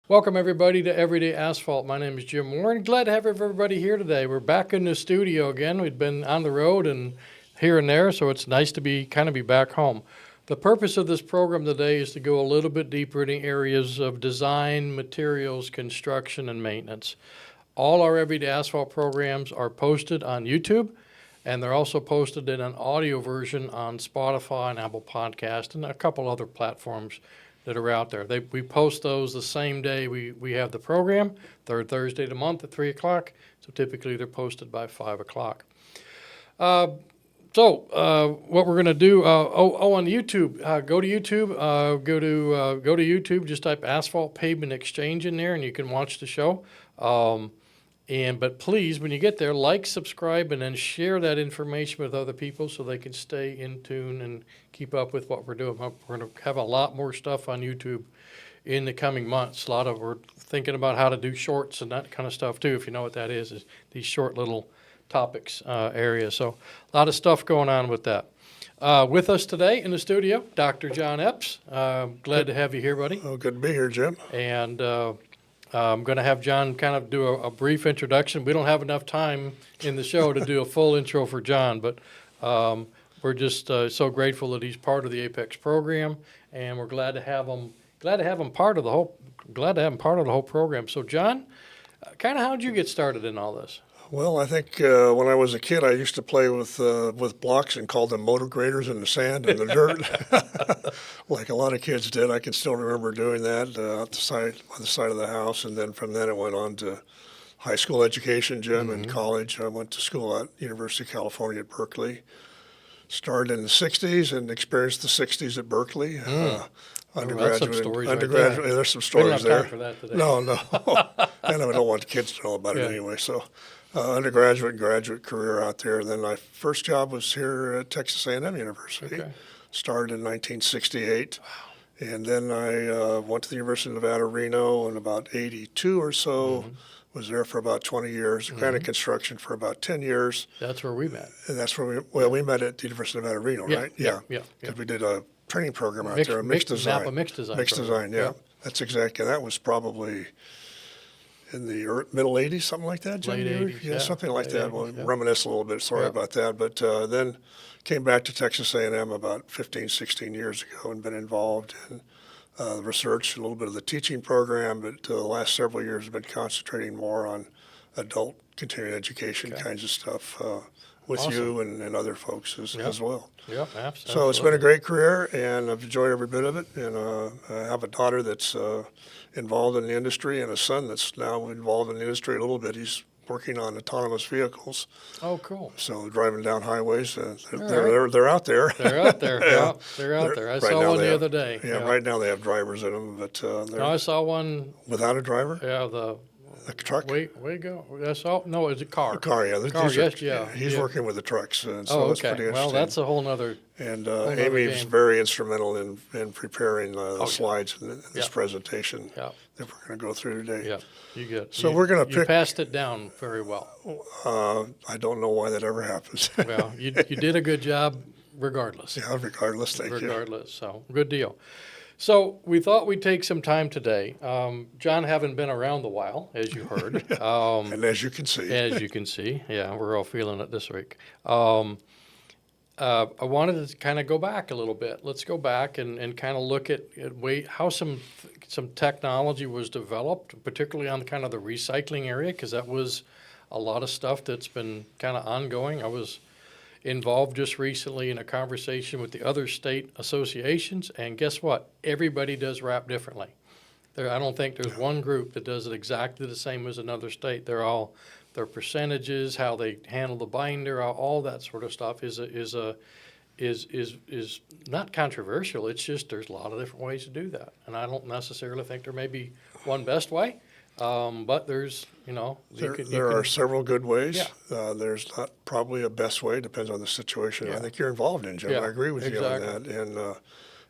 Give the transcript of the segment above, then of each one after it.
Welcome, everybody, to Everyday Asphalt. My name is Jim Warren. Glad to have everybody here today. We're back in the studio again. We've been on the road and here and there, so it's nice to be back home. The purpose of this program today is to go a little bit deeper in the areas of design, materials, construction, and maintenance. All our Everyday Asphalt programs are posted on YouTube, and they're also posted in an audio version on Spotify and Apple Podcast and a couple other platforms that are out there. We post those the same day we have the program, third Thursday of the month at 3 o'clock. So typically they're posted by 5 o'clock. What we're going to do, on YouTube, go to YouTube, go to YouTube, just type Asphalt Pavement Exchange in there and you can watch the show. But please, when you get there, like, subscribe, and then share that information with other people so they can stay in tune and keep up with what we're doing. We're going to have a lot more stuff on YouTube in the coming months. We're thinking about how to do shorts and that kind of stuff too, if you know what that is these short little topics areas. So a lot of stuff going on with that. With us today in the studio, Dr. Jon Epps. Glad to have you here, buddy. Oh, good to be here, Jim. And I'm going to have Jon kind of do a brief introduction. We don't have enough time in the show to do a full intro for Jon, but we're just so grateful that he's part of the Apex program, and we're glad to have him. Glad to have him part of the whole program. So, Jon, kind of how did you get started in all this? Well, I think when I was a kid, I used to play with blocks and called them motor graders in the sand and the dirt, like a lot of kids did. I can still remember doing that on the side of the house, and then from then it went on to high school education, Jim, and college. I went to school at University of California at Berkeley. Started in the 60s and experienced the 60s at Berkeley. Undergraduate. There's some stories there. For that today. No. And I don't want the kids to know about it anyway. So undergraduate and graduate career out there. Then my first job was here at Texas A&M University. Okay. Started in 1968. Wow. And then I went to the University of Nevada, Reno in about 82 or so. Was there for about 20 years, granite construction for about 10 years. That's where we met. And that's where we met at the University of Nevada, Reno, right? Yeah. Because we did a training program out there, mixed design. Mixed design. Mixed design, yeah. That's exactly. That was probably in the middle 80s, something like that, Jim? Late 80s, yeah, something like that. 80s, We'll reminisce a little bit. Sorry about that. But then came back to Texas A&M about 15, 16 years ago and been involved in research, a little bit of the teaching program, but the last several years have been concentrating more on adult continuing education kinds of stuff with you and other folks as well. Yeah, absolutely. So it's been a great career, and I've enjoyed every bit of it. And I have a daughter that's involved in the industry and a son that's now involved in the industry a little bit. He's working on autonomous vehicles. Oh, cool. So driving down highways, they're out there. They're out there. They're out there. I saw one the other day. Yeah, right now they have drivers in them, but I saw one without a driver. Yeah, the truck. Way go. It's a car. A car, yeah. He's working with the trucks, and so it's pretty interesting. Well, that's a whole nother. And Amy's very instrumental in preparing the slides in this presentation that we're going to go through today. Yeah, you good. So we're going to You passed it down very well. I don't know why that ever happens. Well, you did a good job regardless. Yeah, regardless, thank you. Regardless, so good deal. So we thought we'd take some time today. Jon having been around a while, as you heard. And as you can see. As you can see, yeah, we're all feeling it this week. I wanted to kind of go back a little bit. Let's go back and kind of look at how some technology was developed, particularly on kind of the recycling area, because that was a lot of stuff that's been kind of ongoing. I was involved just recently in a conversation with the other state associations, and guess what? Everybody does RAP differently. I don't think there's one group that does it exactly the same as another state. Their percentages, how they handle the binder, all that sort of stuff is not controversial. It's just there's a lot of different ways to do that, and I don't necessarily think there may be one best way. But there's, there are several good ways. Yeah. There's not probably a best way. Depends on the situation. I think you're involved in, Jim. Yeah, I agree with you on exactly. that. And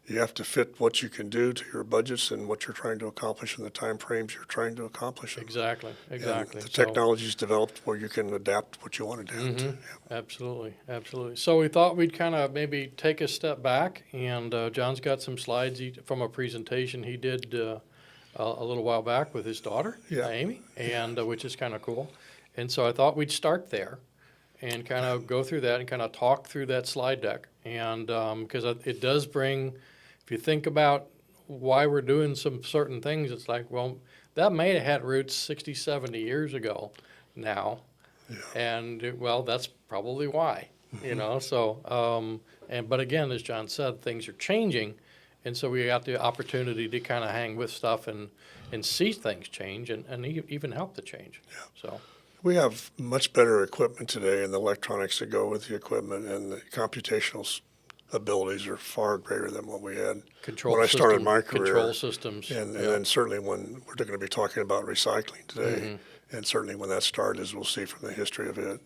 you have to fit what you can do to your budgets and what you're trying to accomplish in the time frames you're trying to accomplish them. Exactly. And the technology's developed where you can adapt what you want to adapt. Yeah. Absolutely. So we thought we'd kind of maybe take a step back, and Jon's got some slides from a presentation he did a little while back with his daughter, Yeah. Amy, and which is kind of cool. And so I thought we'd start there and kind of go through that and kind of talk through that slide deck. And because it does bring, if you think about why we're doing some certain things, it's like, well, that may have had roots 60, 70 years ago now. Yeah. And well, that's probably why, you know, so, but again, as John said, things are changing. And so we got the opportunity to kind of hang with stuff and see things change and even help the change. Yeah. So We have much better equipment today, and the electronics that go with the equipment and the computational abilities are far greater than what we had control when I started system- my career. Control systems. And yeah. then certainly when we're going to be talking about recycling today, Mm-hmm. and certainly when that started, as we'll see from the history of it.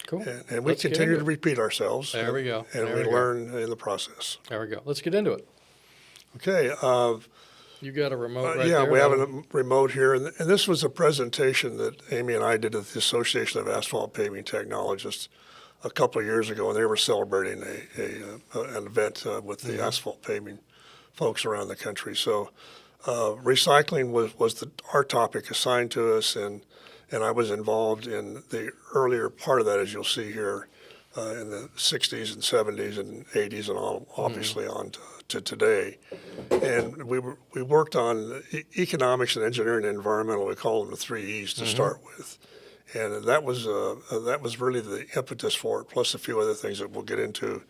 Cool. And we Let's get continue into to it. repeat ourselves. There we go. And There we we go. learn in the process. There we go. Let's get into it. Okay. You got a remote right yeah, there? we have That'll- a remote here, and this was a presentation that Amy and I did at the Association of Asphalt Paving Technologists a couple of years ago, and they were celebrating an event with the asphalt paving folks around the country. So recycling was our topic assigned to us, and I was involved in the earlier part of that, as you'll see here, in the 60s and 70s and 80s and all, obviously on to today. And we worked on economics and engineering and environmental. We call them the 3 E's to start with. And that was really the impetus for it, plus a few other things that we'll get into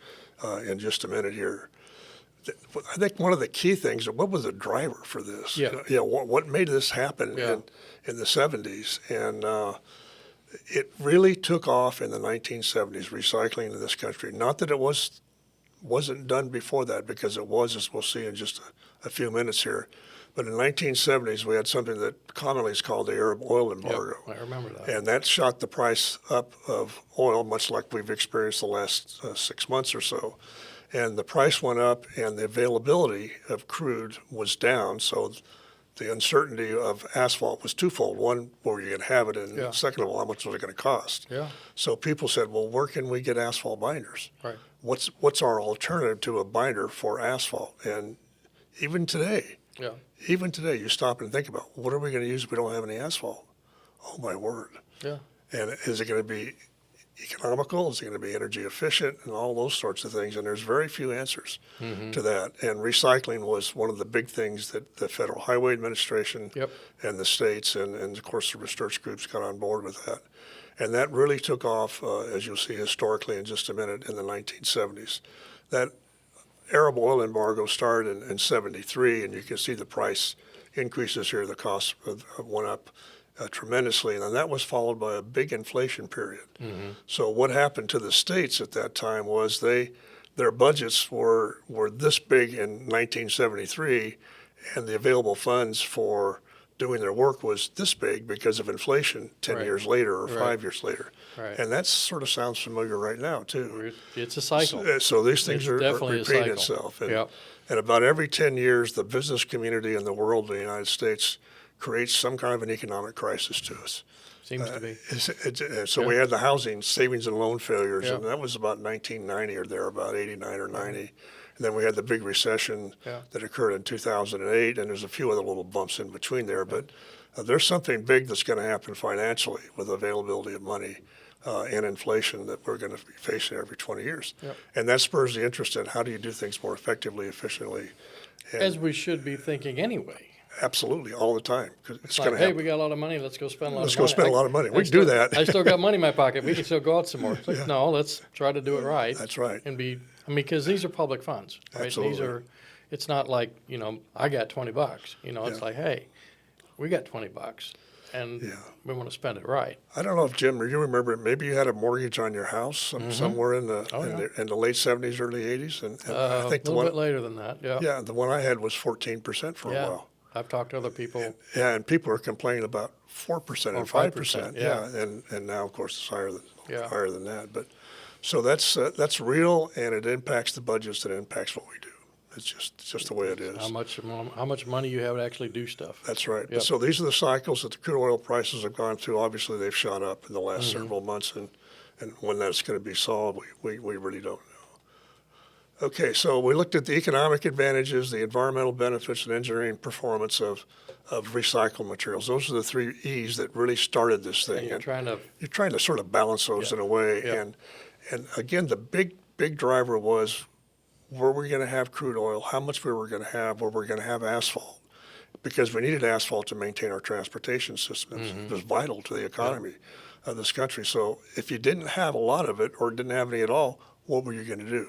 in just a minute here. I think one of the key things, what was the driver for this? Yeah. What made this happen Yeah. in the 70s? And it really took off in the 1970s, recycling in this country. Not that it wasn't done before that, because it was, as we'll see in just a few minutes here. But in the 1970s, we had something that commonly is called the Arab oil embargo. Yep, I remember that. And that shot the price up of oil, much like we've experienced the last 6 months or so. And the price went up, and the availability of crude was down. So the uncertainty of asphalt was twofold. One, where you could have it, and Yeah. second of all, how much was it going to cost? Yeah, So people said, well, where can we get asphalt binders? right. What's our alternative to a binder for asphalt? And even today, Yeah, you stop and think about, what are we going to use if we don't have any asphalt? Oh, my word. yeah. And is it going to be economical? Is it going to be energy efficient? And all those sorts of things. And there's very few answers to that. And recycling was one of the big things that the Federal Highway Administration Yep. and the states and of course the research groups got on board with that. And that really took off, as you'll see historically in just a minute, in the 1970s. That Arab oil embargo started in 73, and you can see the price increases here. The cost went up tremendously, and then that was followed by a big inflation period. So what happened to the states at that time was their budgets were this big in 1973, and the available funds for doing their work was this big because of inflation 10 Right. years later or Right. 5 years later. Right. And that sort of sounds familiar right now, too. It's a cycle. So these things It's are definitely a repeating cycle. itself. And, Yep. and about every 10 years, the business community in the world, the United States, creates some kind of an economic crisis to us. Seems to be. So we had the housing savings and loan failures, Yeah. and that was about 1990 or there, about 89 or 90. And then we had the big recession Yeah. that occurred in 2008, and there's a few other little bumps in between there. But there's something big that's going to happen financially with availability of money and inflation that we're going to be facing every 20 years. Yep. And that spurs the interest in how do you do things more effectively, efficiently. And As we should be thinking anyway. absolutely, all the time. 'Cause it's It's going like, to hey, happen. we got a lot of money, let's go spend a lot Let's of go money. spend a lot of money. We can do that. I still got money in my pocket. We can still go out some more. It's like, no, let's try to do it right. That's right. And because these are public funds, right? These Absolutely. are, it's not like, I got $20. It's Yeah. like, hey, we got $20 and Yeah. we want to spend it right. I don't know if Jim, or you remember, maybe you had a mortgage on your house somewhere in the, Oh, yeah. in the late 70s, early 80s, and I A think the little bit one, later than that. Yeah. yeah, the one I had was 14% for a Yeah. while. I've talked to other people. Yeah, and people are complaining about 4% and Or 5%. 5%, yeah. And now of course it's higher Yeah. than that. But so that's real, and it impacts the budgets, and it impacts what we do. It's just the way it is. How much money you have to actually do stuff. That's right. Yep. So these are the cycles that the crude oil prices have gone through. Obviously, they've shot up in the last several months, and when that's going to be solved, we really don't Okay, so we looked at the economic advantages, the environmental benefits, and engineering performance of recycled materials. Those are the three E's that really started this thing. And you're You're trying to sort of balance those Yeah. in a way. Yeah. And again, the big driver was, were we going to have crude oil, how much we were going to have, were we going to have asphalt? Because we needed asphalt to maintain our transportation systems. It was vital to the economy of this country. So if you didn't have a lot of it or didn't have any at all, what were you going to do?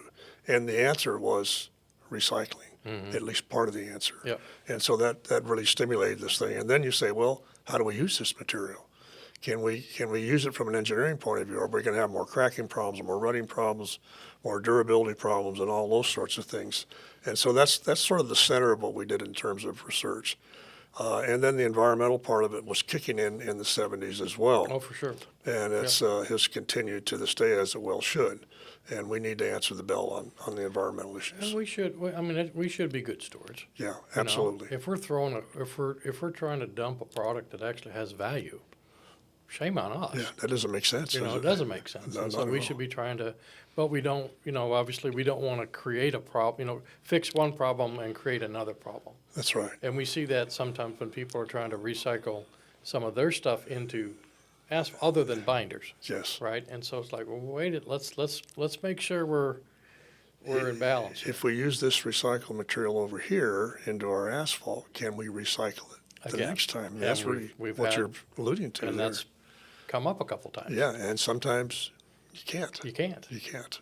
And the answer was recycling, at least part of the answer. Yep. And so that really stimulated this thing. And then you say, well, how do we use this material? Can we use it from an engineering point of view? Are we going to have more cracking problems, more rutting problems, more durability problems, and all those sorts of things? And so that's sort of the center of what we did in terms of research. And then the environmental part of it was kicking in the 70s as well. Oh, for sure. And it's has continued to this day, as it well should. And we need to answer the bell on the environmental issues. And we should. I mean, we should be good stewards. Yeah, you know? absolutely. If we're if we're trying to dump a product that actually has value, shame on us. Yeah, that doesn't make sense. You know, does it doesn't make sense. No, And not so at we all. should be trying to, but we don't, obviously we don't want to create a problem, fix one problem and create another problem. That's right. And we see that sometimes when people are trying to recycle some of their stuff into asphalt, other than binders, Yes. right? And so it's like, well, let's make sure we're in balance. If we use this recycled material over here into our asphalt, can we recycle it the Again. next time? Yeah, That's we've- really we've what had- you're alluding to And there. that's come up a couple times. Yeah, and sometimes you can't. You can't. You can't.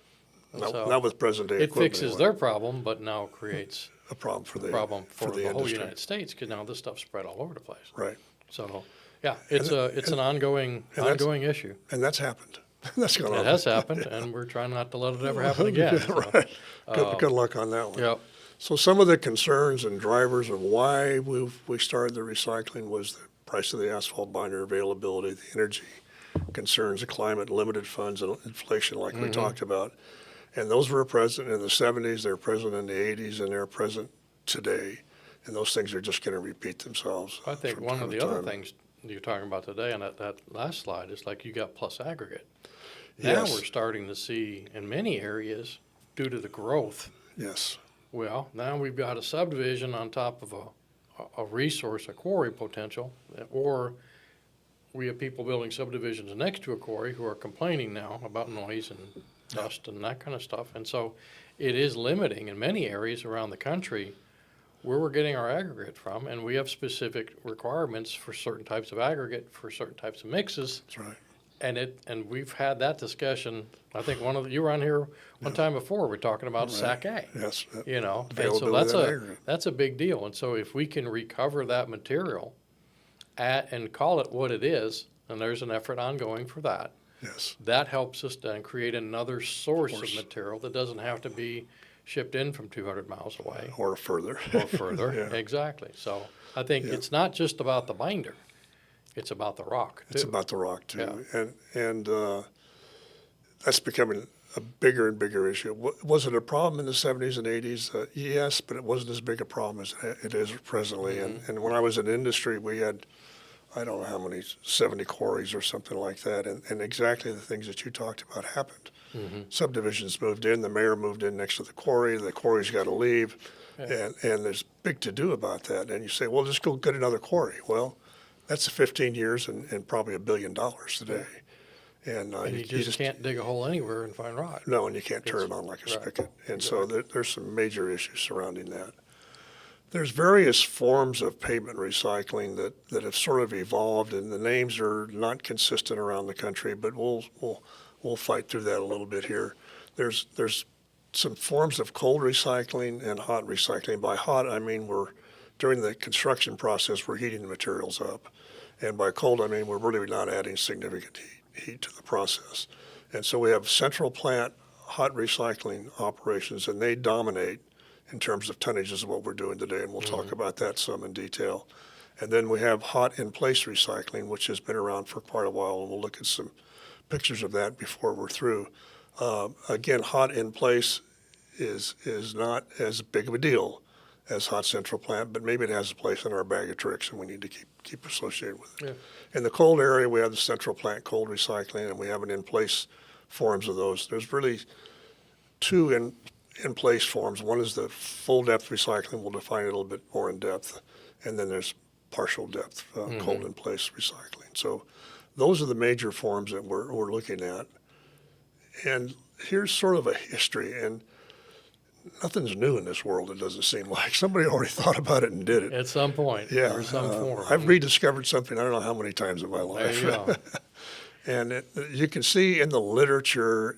And Not, so not with present day It equipment. fixes anyway. their problem, but now creates a problem for a the problem for the whole industry. United States, because now this stuff's spread all over the place. Right, So, yeah, it's an ongoing and that's- issue. and that's happened. That's gone on. It has happened, and we're trying not to let it ever happen again. Yeah, so, right. Good luck on that one. Yep. So some of the concerns and drivers of why we started the recycling was the price of the asphalt binder availability, the energy concerns, the climate, limited funds, and inflation, like we talked about. And those were present in the 70s, they're present in the 80s, and they're present today. And those things are just going to repeat themselves. I think from one time of to the other time. things you're talking about today on that last slide is like you got plus aggregate. Now Yes. we're starting to see in many areas, due to the growth, Yes, well, now we've got a subdivision on top of a resource, a quarry potential, or we have people building subdivisions next to a quarry who are complaining now about noise and dust and that kind of stuff. And so it is limiting in many areas around the country where we're getting our aggregate from, and we have specific requirements for certain types of aggregate, for certain types of mixes. that's right. And we've had that discussion. I think you were on here one time before. We're talking about SAC A. Yes. And so Availability of aggregate. that's a big deal. And so if we can recover that material and call it what it is, and there's an effort ongoing for that, Yes. that helps us then create another source of course. material that doesn't have to be shipped in from 200 miles away Or further. or further. Yeah. Exactly. So I think Yeah. it's not just about the binder. It's about the rock, too. It's about the rock too, Yeah. and that's becoming a bigger and bigger issue. Was it a problem in the 70s and 80s? Yes, but it wasn't as big a problem as it is presently. And when I was in industry, we had, I don't know how many, 70 quarries or something like that, and exactly the things that you talked about happened. Subdivisions moved in, the mayor moved in next to the quarry's got to leave, and there's big to do about that. And you say, well, just go get another quarry. Well, that's 15 years and probably $1 billion today. And And you just can't dig a hole anywhere and find rock. no, and you can't turn it on like a right. spigot. And so there's some major issues surrounding that. There's various forms of pavement recycling that have sort of evolved, and the names are not consistent around the country, but we'll fight through that a little bit here. There's some forms of cold recycling and hot recycling. By hot, I mean during the construction process, we're heating the materials up. And by cold, I mean we're really not adding significant heat to the process. And so we have central plant hot recycling operations, and they dominate in terms of tonnages of what we're doing today, and we'll talk about that some in detail. And then we have hot in-place recycling, which has been around for quite a while, and we'll look at some pictures of that before we're through. Again, hot in-place is not as big of a deal as hot central plant, but maybe it has a place in our bag of tricks, and we need to keep associated with it. Yeah. In the cold area, we have the central plant cold recycling, and we have an in-place forms of those. There's really two in place forms. One is the full depth recycling. We'll define it a little bit more in depth. And then there's partial depth, cold in place recycling. So those are the major forms that we're looking at. And here's sort of a history. And nothing's new in this world, it doesn't seem like. Somebody already thought about it and did it. At some point, Yeah. or some form. I've rediscovered something I don't know how many times in my life. There you go. And you can see in the literature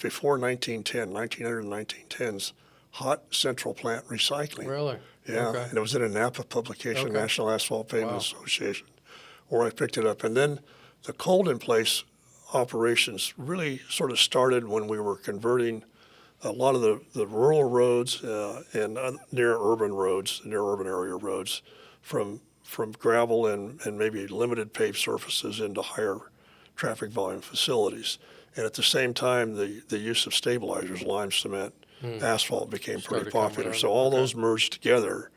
before 1910, 1900 and 1910s, hot central plant recycling. Really? Yeah, Okay. and it was in a NAPA publication, Okay. National Asphalt Pavement Wow. Association, where I picked it up. And then the cold in place operations really sort of started when we were converting a lot of the rural roads and near urban area roads from gravel and maybe limited paved surfaces into higher traffic volume facilities. And at the same time, the use of stabilizers, lime, cement, asphalt became pretty Started coming popular. on. So all Okay. those merged together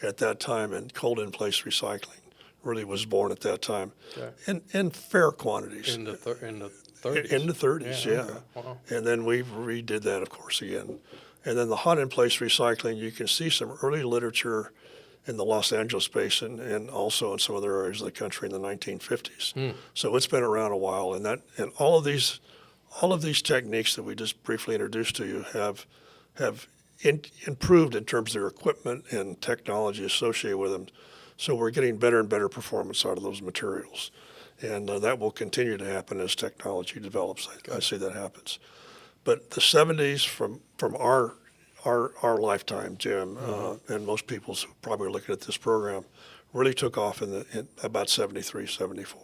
at that time, and cold in place recycling really was born at that time Okay. in fair quantities. In the 30s. In the 30s, yeah. Okay. Wow. And then we redid that, of course, again. And then the hot in place recycling, you can see some early literature in the Los Angeles basin and also in some other areas of the country in the 1950s. So it's been around a while, and all of these techniques that we just briefly introduced to you have improved in terms of their equipment and technology associated with them. So we're getting better and better performance out of those materials. And that will continue to happen as technology develops. I see that happens. But the 70s from our lifetime, Jim, and most people's who probably are looking at this program, really took off in about 73, 74.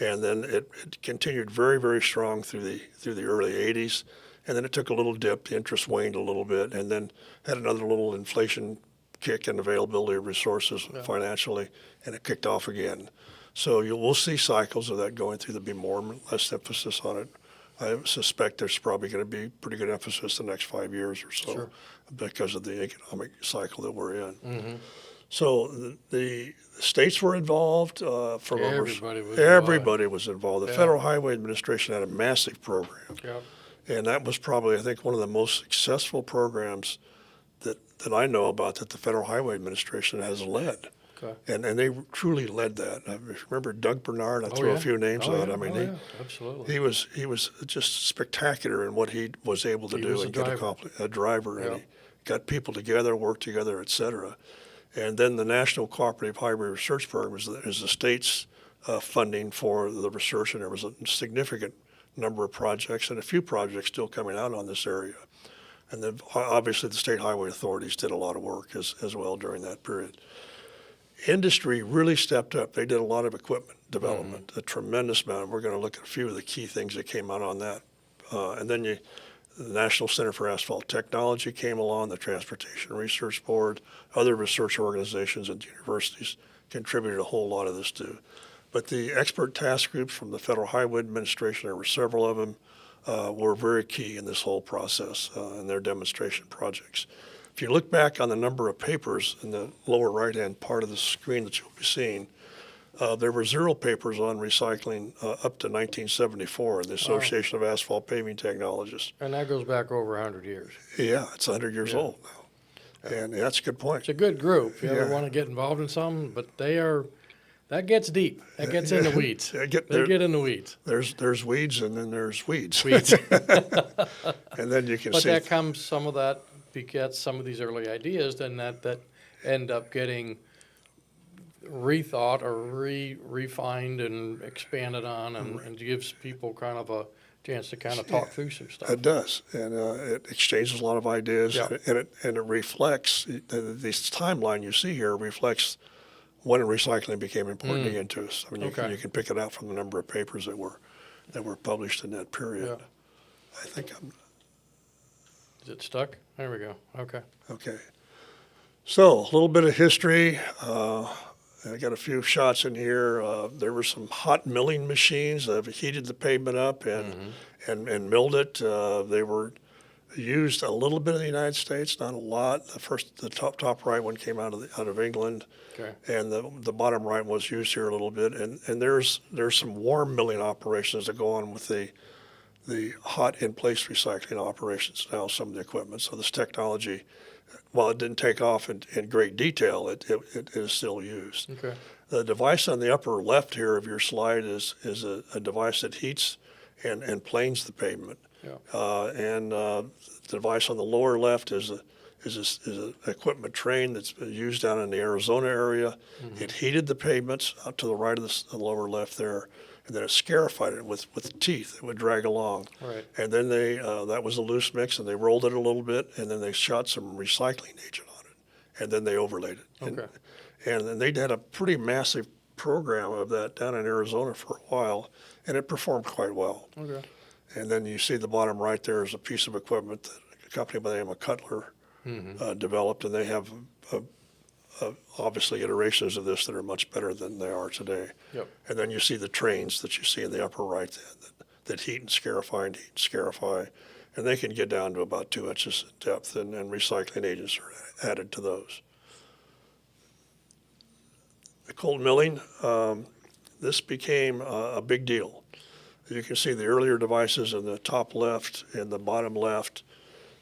And then it continued very, very strong through the early 80s. And then it took a little dip. The interest waned a little bit, and then had another little inflation kick and availability of resources financially, and it kicked off again. So we'll see cycles of that going through. There'll be more and less emphasis on it. I suspect there's probably going to be pretty good emphasis the next 5 years or so because of the economic cycle that we're in. So the states were involved. Everybody was involved. The Federal Highway Administration had a massive program. Yep. And that was probably, I think, one of the most successful programs that I know about that the Federal Highway Administration has led. Okay. And they truly led that. I remember Doug Bernard. I threw a few names out. I mean, absolutely. he was just spectacular in what he was able to He do was and a get driver. accomplished. A driver, and Yeah. he got people together, worked together, et cetera. And then the National Cooperative Highway Research Program is the state's funding for the research, and there was a significant number of projects and a few projects still coming out on this area. And then obviously the state highway authorities did a lot of work as well during that period. Industry really stepped up. They did a lot of equipment development, a tremendous amount. We're going to look at a few of the key things that came out on that. And then the National Center for Asphalt Technology came along, the Transportation Research Board, other research organizations and universities contributed a whole lot of this too. But the expert task groups from the Federal Highway Administration, there were several of them, were very key in this whole process in their demonstration projects. If you look back on the number of papers in the lower right-hand part of the screen that you'll be seeing, there were 0 papers on recycling up to 1974 in the Association of Asphalt Paving Technologists. And that goes back over 100 years. Yeah, it's 100 years old now. And that's a good point. It's a good group. If you ever Yeah. want to get involved in something, but that gets deep. That gets in the weeds. They They get get in the weeds. There's weeds, and then there's weeds. Weeds. And then you can But see. that comes, some of that begets some of these early ideas, then that end up getting rethought or refined and expanded on, and gives people kind of a chance to kind of talk through some stuff. It does, and it exchanges a lot of ideas, Yeah. and it reflects, this timeline you see here reflects when recycling became important again to us. I mean, you can pick it out from the number of papers that were published in that period. Yeah. I think Is it stuck? There we go. Okay. okay. So a little bit of history. I got a few shots in here. There were some hot milling machines that heated the pavement up and milled it. They were used a little bit in the United States, not a lot. The top right one came out of England, Okay. and the bottom right was used here a little bit. And there's some warm milling operations that go on with the the hot in-place recycling operations now, some of the equipment. So this technology, while it didn't take off in great detail, it is still used. Okay. The device on the upper left here of your slide is a device that heats and planes the pavement. Yeah. And the device on the lower left is an equipment train that's been used down in the Arizona area. Mm-hmm. It heated the pavements out to the right of the lower left there, and then it scarified it with teeth. It would drag along. Right. And then they that was a loose mix, and they rolled it a little bit, and then they shot some recycling agent on it, and then they overlaid it. Okay. And then they'd had a pretty massive program of that down in Arizona for a while, and it performed quite well. Okay. And then you see the bottom right there is a piece of equipment that a company by the name of Cutler developed, and they have obviously iterations of this that are much better than they are today. Yep. And then you see the trains that you see in the upper right that heat and scarify, and they can get down to about 2 inches in depth, and recycling agents are added to those. The cold milling, this became a big deal. You can see the earlier devices in the top left and the bottom left,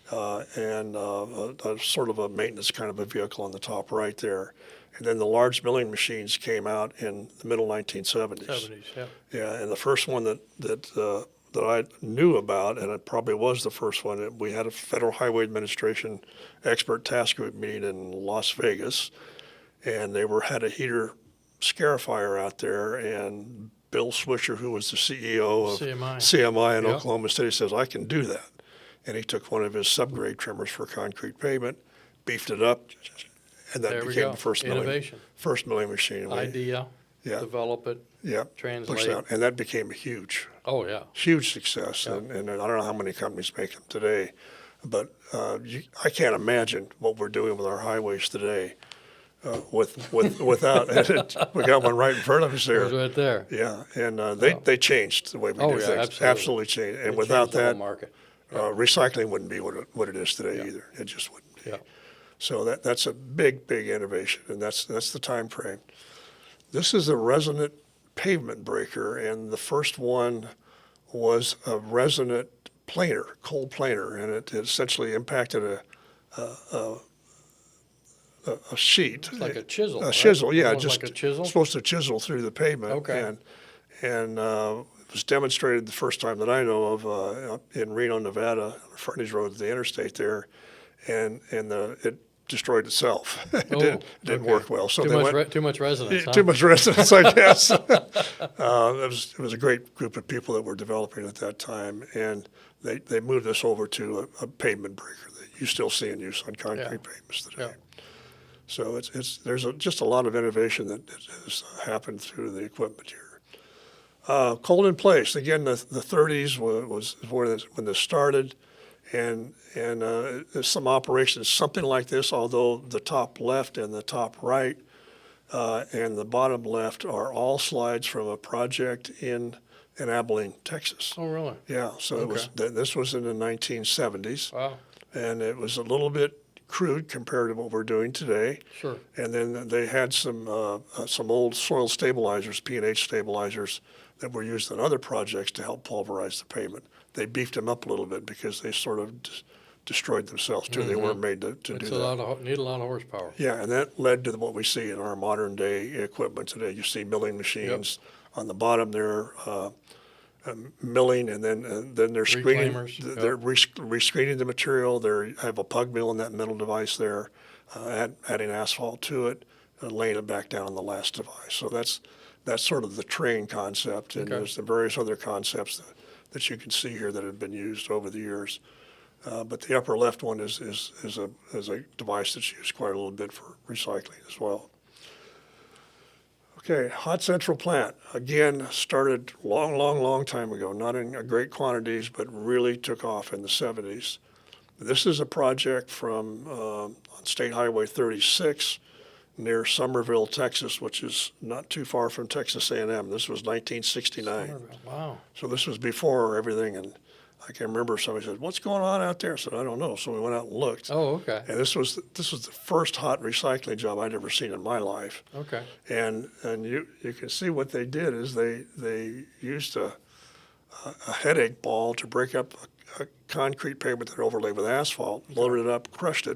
and a sort of a maintenance kind of a vehicle on the top right there. And then the large milling machines came out in the middle 1970s. 70s, yeah. Yeah, and the first one that I knew about, and it probably was the first one, we had a Federal Highway Administration expert task group meeting in Las Vegas, and they had a heater scarifier out there, and Bill Swisher, who was the CEO of CMI in Oklahoma City, says, I can do that. And he took one of his subgrade trimmers for concrete pavement, beefed it up, and that became the first milling machine. Idea, develop it, translate. And that became huge success. Yeah. And I don't know how many companies make them today, but I can't imagine what we're doing with our highways today. Without we got one right in front of us there. It was right there. Yeah, and they changed the way we do things. Absolutely changed. And without that, recycling wouldn't be what it is today either. It just wouldn't be. Yeah. So that's a big innovation, and that's the time frame. This is a resonant pavement breaker, and the first one was a resonant planer, cold planer, and it essentially impacted a sheet. It's like a chisel. A chisel, yeah. Just like a chisel? Supposed to chisel through the pavement. Okay. And it was demonstrated the first time that I know of in Reno, Nevada, on Frontage Road to the interstate there, and it destroyed itself. It didn't work well. So too much resonance. Too much resonance, I guess. It was a great group of people that were developing at that time, and they moved this over to a pavement breaker that you still see in use on concrete pavements today. Yeah. So there's just a lot of innovation that has happened through the equipment here. Cold in place, again, the 30s was when this started, and there's some operations, something like this, although the top left and the top right and the bottom left are all slides from a project in Abilene, Texas. Oh, really? Yeah, so this was in the 1970s. Wow. And it was a little bit crude compared to what we're doing today. Sure. And then they had some old soil stabilizers, P&H stabilizers, that were used on other projects to help pulverize the pavement. They beefed them up a little bit because they sort of destroyed themselves too. Mm-hmm. They weren't made to do that. Need a lot of horsepower. Yeah, and that led to what we see in our modern day equipment today. You see milling machines on the bottom there, milling, and then they're screening. They're rescreening the material. They have a pug mill in that middle device there, adding asphalt to it, and laying it back down on the last device. So that's sort of the train concept, and there's the various other concepts that you can see here that have been used over the years. But the upper left one is a device that's used quite a little bit for recycling as well. Okay, hot central plant, again, started long time ago, not in great quantities, but really took off in the 70s. This is a project from on State Highway 36 near Somerville, Texas, which is not too far from Texas A&M. This was 1969. Somerville, wow. So this was before everything, and I can remember somebody said, "What's going on out there?" I said, "I don't know." So we went out and looked. Oh, okay. And this was the first hot recycling job I'd ever seen in my life. Okay. And you can see what they did is they used a a headache ball to break up a concrete pavement that overlaid with asphalt, loaded it up, crushed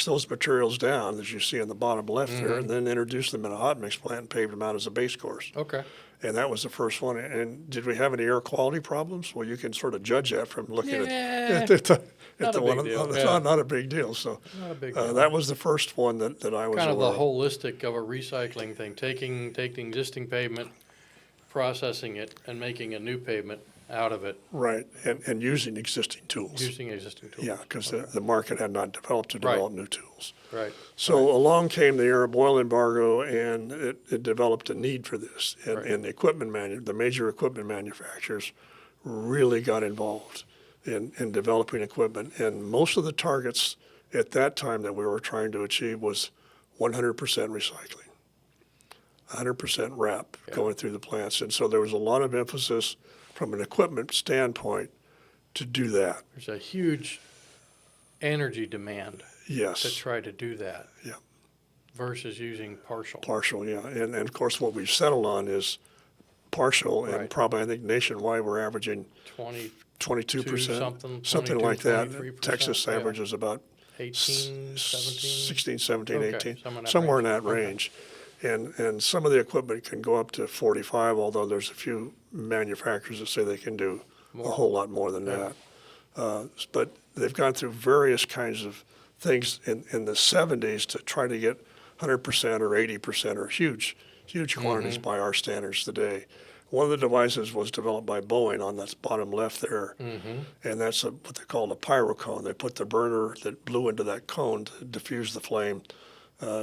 those materials down, as you see on the bottom left there, and then introduced them in a hot mix plant and paved them out as a base course. Okay. And that was the first one. And did we have any air quality problems? Well, you can sort of judge that from looking Yeah, at the not a one. big deal, It's yeah. not a big deal. So Not a big deal. that was the first one that I was Kind of aware the holistic of a recycling thing, taking existing pavement, processing it, and making a new pavement out of it, Right, and using existing tools. using existing tools. Yeah, because the market had not developed to Right. develop new tools. Right. So along came the Arab oil embargo, and it developed a need for this. And, Right. and the major equipment manufacturers really got involved in developing equipment. And most of the targets at that time that we were trying to achieve was 100% recycling, 100% RAP Yeah. going through the plants. And so there was a lot of emphasis from an equipment standpoint to do that. There's a huge energy demand to Yes, try to do that. Yeah. Versus using partial. partial, yeah. And of course, what we've settled on is partial, and Right. probably I think nationwide we're averaging 20, 22%, something, something 22, like that. 23%, Texas yeah. averages about 18, 17. 16, 17, Okay, 18, some in that somewhere in range. that Okay. range. And some of the equipment can go up to 45, although there's a few manufacturers that say they can do a More. whole lot more than that. But they've gone through various kinds of things in the 70s to try to get 100% or 80% or huge quantities by our standards today. One of the devices was developed by Boeing on that bottom left there, and that's what they call a pyrocone. They put the burner that blew into that cone to diffuse the flame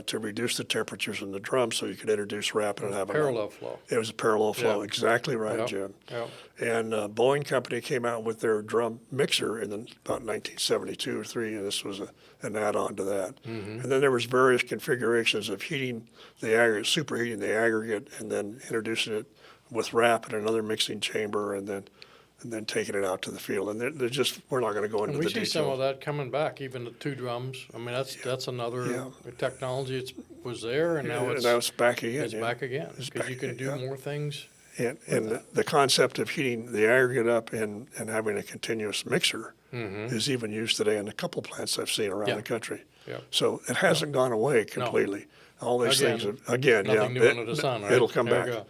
to reduce the temperatures in the drum so you could introduce RAP and have Parallel flow. It was a parallel flow, Yeah. exactly right, Yep. Jim. Yep. And Boeing Company came out with their drum mixer in about 1972 or 3, and this was an add-on to that. And then there was various configurations of heating the aggregate, superheating the aggregate, and then introducing it with RAP in another mixing chamber, and then taking it out to the field. And they're just, we're not going to go into And the we see details. some of that coming back, even the 2 drums. I mean, that's another Yeah. technology. It was there, and now And it's, now it's back again. it's yeah. back again. It's Because you back can again, do yeah. more things. And the concept of heating the aggregate up and having a continuous mixer is even used today in a couple plants I've seen around Yeah. the country. Yeah. So it hasn't gone away completely. All these Again, things, again, nothing yeah, new under the sun, right? it'll come There you back. go.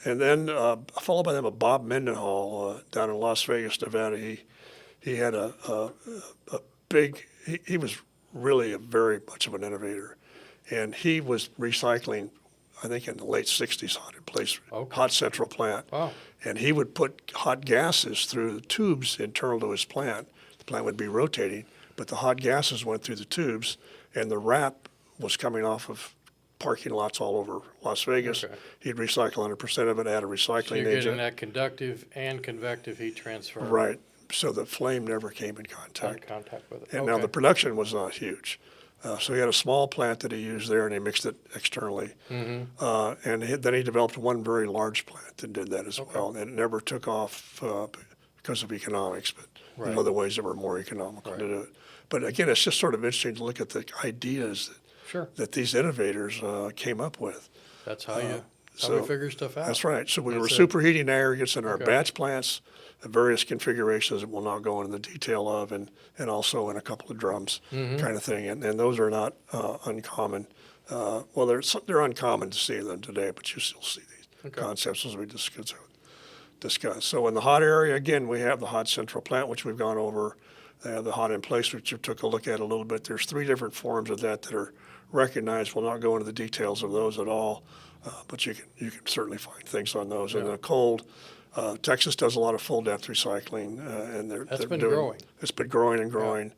And then followed by them, Bob Mendenhall down in Las Vegas, Nevada. He had a big. He was really very much of an innovator, and he was recycling. I think in the late 60s, Okay. hot central plant. Wow. And he would put hot gases through the tubes internal to his plant. The plant would be rotating, but the hot gases went through the tubes, and the RAP was coming off of parking lots all over Las Vegas. Okay. He'd recycle 100% of it, add a So recycling you're getting agent. that conductive and convective heat transfer. Right. So the flame never came in In contact. contact with it. And now Okay. the production was not huge. So he had a small plant that he used there, and he mixed it externally. Then he developed one very large plant that did that as well. And it never took off because of economics, but Right. there's other ways that were more economical to do it. But again, it's just sort of interesting to look at the ideas Sure. that these innovators came up with. That's how you so figure stuff out. That's right. So we were That's it. superheating aggregates in our Okay. batch plants, various configurations that we'll not go into the detail of, and also in a couple of drums Mm-hmm. kind of thing. And those are not uncommon. Well, they're uncommon to see them today, but you still see these Okay. concepts as we discuss. So in the hot area, again, we have the hot central plant, which we've gone over. They have the hot in place, which you took a look at a little bit. There's 3 different forms of that are recognized. We'll not go into the details of those at all, but you can certainly find things on those. And Yeah. the cold, Texas does a lot of full depth recycling, and That's they're been doing, growing. It's been growing and growing.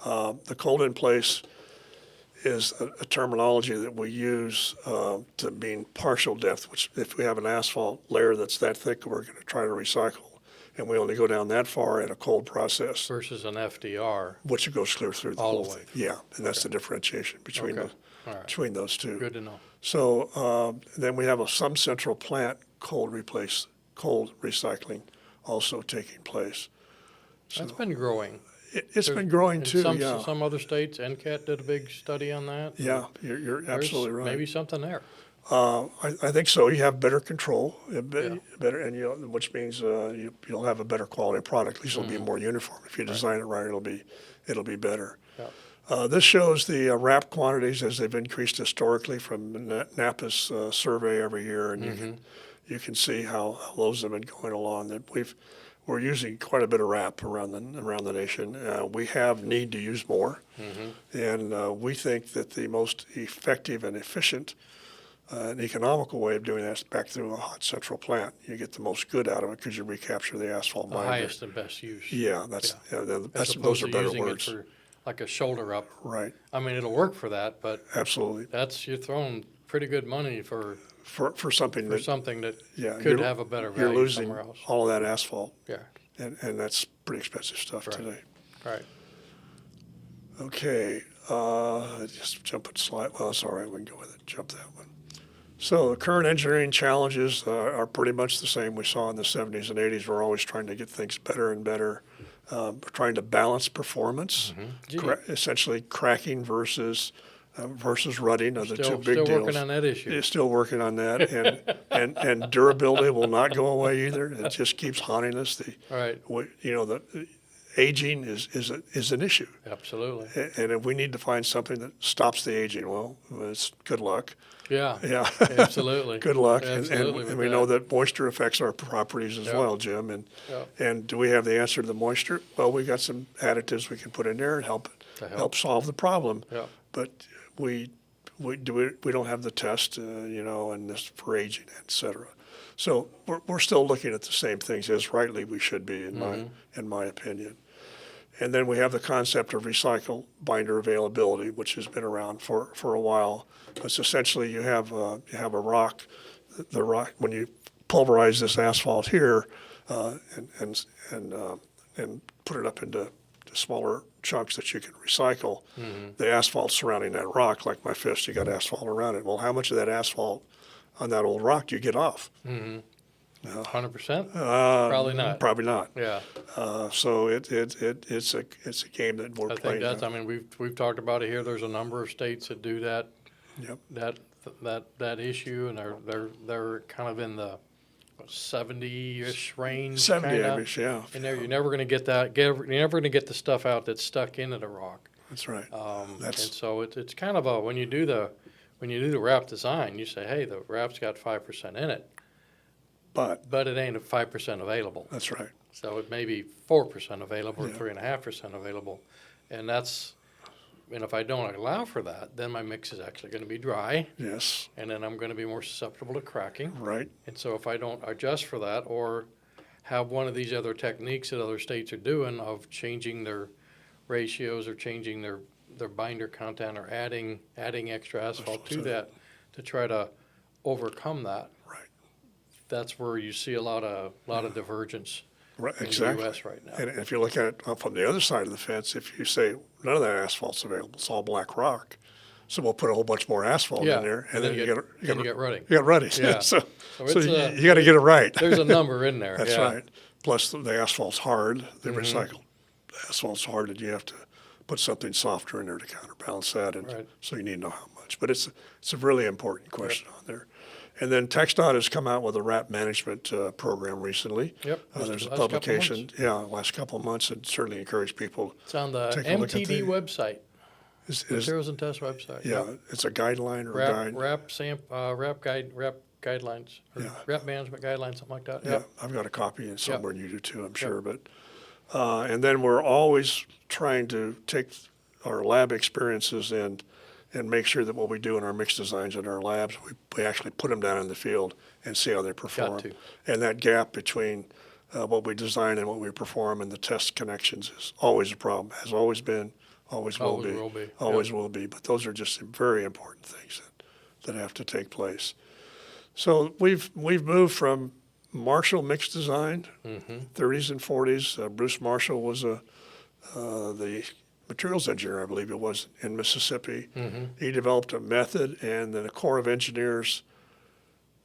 The cold in place is a terminology that we use to mean partial depth, which if we have an asphalt layer that's that thick, we're going to try to recycle. And we only go down that far in a cold process, Versus an FDR. which goes clear through the All whole the way thing. Yeah, and that's the differentiation between Okay. All right. between those two. Good to know. So then we have some central plant cold recycling also taking place. That's been growing. It's been growing In too. some other states, NCAT did a big study on that. Yeah, you're There's absolutely right. Maybe something there. I think so. You have better control, Yeah. better, and which means you'll have a better quality product. At least it'll be more uniform. If you design it right, it'll be better. Yeah. This shows the wrap quantities as they've increased historically from NAPA's survey every year, and you can see how those have been going along. That we're using quite a bit of wrap around the nation. We have need to use more, and we think that the most effective and efficient an economical way of doing that is back through a hot central plant. You get the most good out of it because you recapture the asphalt The binder. highest and best use. Yeah, As those opposed are to better using words. it for like a shoulder up. Right, I mean, it'll work for that, but absolutely. you're throwing pretty good money for For something that something that yeah, could have a better you're value losing somewhere else. all of that asphalt, Yeah, and that's pretty expensive stuff Right. today. right. Okay, just jump a slide. Well, it's all right. We can go with it. Jump that one. So the current engineering challenges are pretty much the same we saw in the 70s and 80s. We're always trying to get things better and better. We're trying to balance performance, Gee, essentially cracking versus rutting are the two big still deals. working on that issue. You're still working on that, and durability will not go away either. It just keeps haunting us. Right. The aging is an issue, Absolutely. and if we need to find something that stops the aging, well, it's good luck. Yeah. Yeah, Absolutely. good luck. Absolutely And with we that. know that moisture affects our properties as Yeah. well, Jim. Yeah. And do we have the answer to the moisture? Well, we got some additives we can put in there and help solve the problem. Yeah. But we don't have the test, and this for aging, et cetera. So we're still looking at the same things as rightly we should be, in my opinion. And then we have the concept of recycle binder availability, which has been around for a while. It's essentially you have a rock, the rock when you pulverize this asphalt here, and put it up into smaller chunks that you can recycle. The asphalt surrounding that rock, like my fist, you got asphalt around it. Well, how much of that asphalt on that old rock do you get off? 100%? Probably not. Probably not. Yeah. So it's a game that we're I playing. think I mean, we've talked about it here. There's a number of states that do that. Yep. That issue, and they're kind of in the 70-ish range. 70-ish, yeah. And there, you're never going to get that. You're never going to get the stuff out that's stuck into the rock. That's right. And so it's kind of when you do the wrap design, you say, hey, the wrap's got 5% in it, but it ain't 5% available. That's right. So it may be 4% available or Yeah. 3.5% available, and if I don't allow for that, then my mix is actually going to be dry, Yes. and then I'm going to be more susceptible to cracking. Right. And so if I don't adjust for that, or have one of these other techniques that other states are doing of changing their ratios or changing their binder content or adding extra asphalt to that to try to overcome that, Right. that's where you see a lot of divergence Right. in Exactly. the U.S. right now. And if you look at it from the other side of the fence, if you say none of that asphalt's available, it's all black rock, so we'll put a whole bunch more asphalt Yeah, in there, and then you get rutting. You got rutting. Yeah. so it's you got to get it right. There's a number in there. That's yeah. right. Plus the asphalt's hard. The recycled asphalt's hard, and you have to put something softer in there to counterbalance that, and Right. so you need to know how much. But it's a really important question on there. And then TxDOT has come out with a wrap management program recently. Yep. There's a Last couple publication, last couple of months, and certainly encourage people. It's on the Take a look at MTD website, Is Materials and Test website. yeah, Yep. it's a guideline or a guide. Wrap guidelines, or Yeah. wrap management guidelines, something like that. Yeah, Yep. I've got a copy and somewhere, and you do too, I'm sure. But and then we're always trying to take our lab experiences and make sure that what we do in our mix designs in our labs, we actually put them down in the field and see how they perform. to. And that gap between what we design and what we perform and the test connections is always a problem. Has always been, always will Always be, will be. always will be. But those are just very important things that have to take place. So we've moved from Marshall mix design, 30s and 40s. Bruce Marshall was the materials engineer, I believe it was, in Mississippi. He developed a method, and then a corps of engineers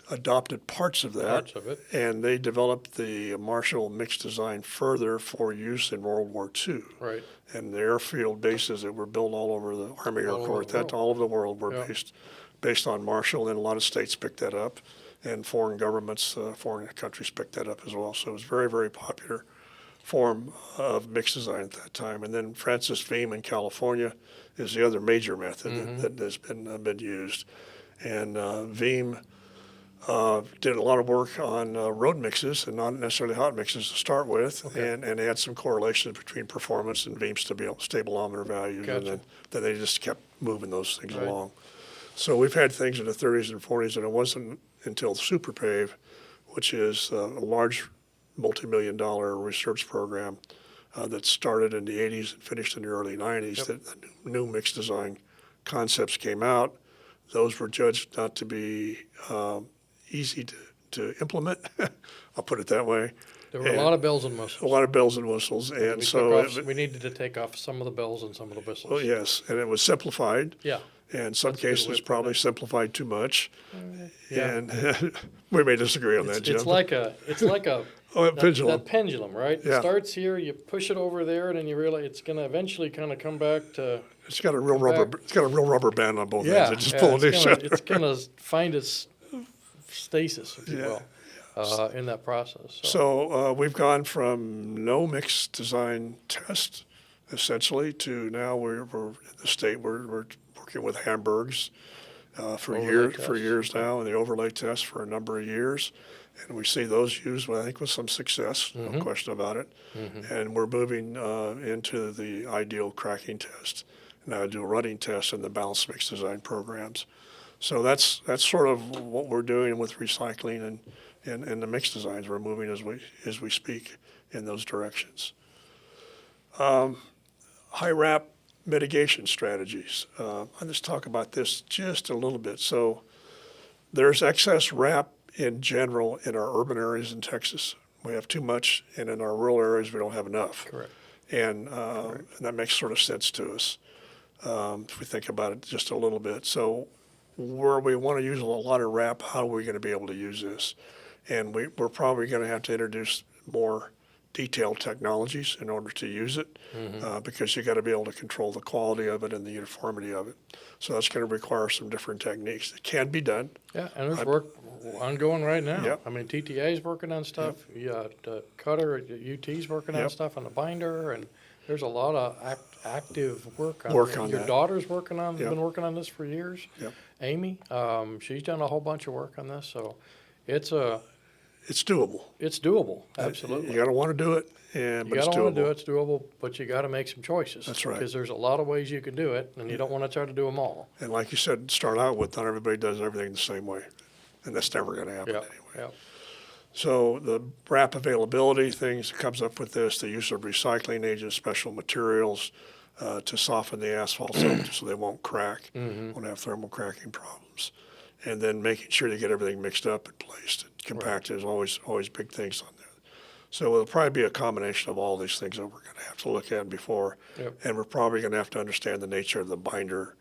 adopted parts of that. Parts of it. And they developed the Marshall mix design further for use in World War II. Right. And the airfield bases that were built all over the Army Air All over Corps, the world. all over the world were Yeah. based on Marshall, and a lot of states picked that up, and foreign governments, foreign countries picked that up as well. So it was very, very popular form of mix design at that time. And then Francis Veeam in California is the other major method that has been used. And Veeam did a lot of work on road mixes and not necessarily hot mixes to start with, and had some correlations between performance and Veeam stabilometer values, and then they just kept moving those things along. So we've had things in the 30s and 40s, and it wasn't until SuperPave, which is a large multi-million-dollar research program that started in the 80s and finished in the early 90s, that the new mix design concepts came out. Those were judged not to be easy to implement. I'll put it that way. There were a lot of bells and whistles. A lot of bells and whistles, and we needed to take off some of the bells and some of the whistles. Well, yes, and it was simplified. Yeah. And in some cases, probably simplified too much. Yeah. And we may disagree on that, Jim. It's like a pendulum. that pendulum, right? Yeah. It starts here, you push it over there, and then you realize it's going to eventually kind of come back to. It's got a real rubber band on both ends. It just pulling each other. It's going to find its stasis, if you will, in that process. So we've gone from no mix design test, essentially, to now we're in the state we're working with Hamburgs for years now, and the overlay test for a number of years. And we see those used, I think, with some success, no question about it. And we're moving into the ideal cracking test. Now do a running test in the balanced mix design programs. So that's sort of what we're doing with recycling and the mix designs. We're moving as we speak in those directions. High wrap mitigation strategies. I'll just talk about this just a little bit. So there's excess wrap in general in our urban areas in Texas. We have too much, and in our rural areas we don't have enough. Correct. And that makes sort of sense to us if we think about it just a little bit. So where we want to use a lot of wrap, how are we going to be able to use this? And we're probably going to have to introduce more detailed technologies in order to use it because you got to be able to control the quality of it and the uniformity of it. So that's going to require some different techniques. It can be done. Yeah, and there's work ongoing right now. Yep. I mean, TTA's working on stuff. You got Cutter at UT's working on stuff on the binder, and there's a lot of active work on it. Your that. daughter's working on been working on this for years. Yep. Amy, she's done a whole bunch of work on this, so it's doable. It's doable, absolutely. You got to want to do it, but it's doable. You got to want to do it. It's doable, but you got to make some choices. That's right. Because there's a lot of ways you can do it, and you don't want to try to do them all. And like you said, start out with, not everybody does everything the same way, and that's never going to happen anyway. Yeah. So the wrap availability things that comes up with this, the use of recycling agents, special materials to soften the asphalt so they won't crack, won't have thermal cracking problems. And then making sure you get everything mixed up and placed and compacted is always big things on there. So it'll probably be a combination of all these things that we're going to have to look at before. Yep. And we're probably going to have to understand the nature of the binder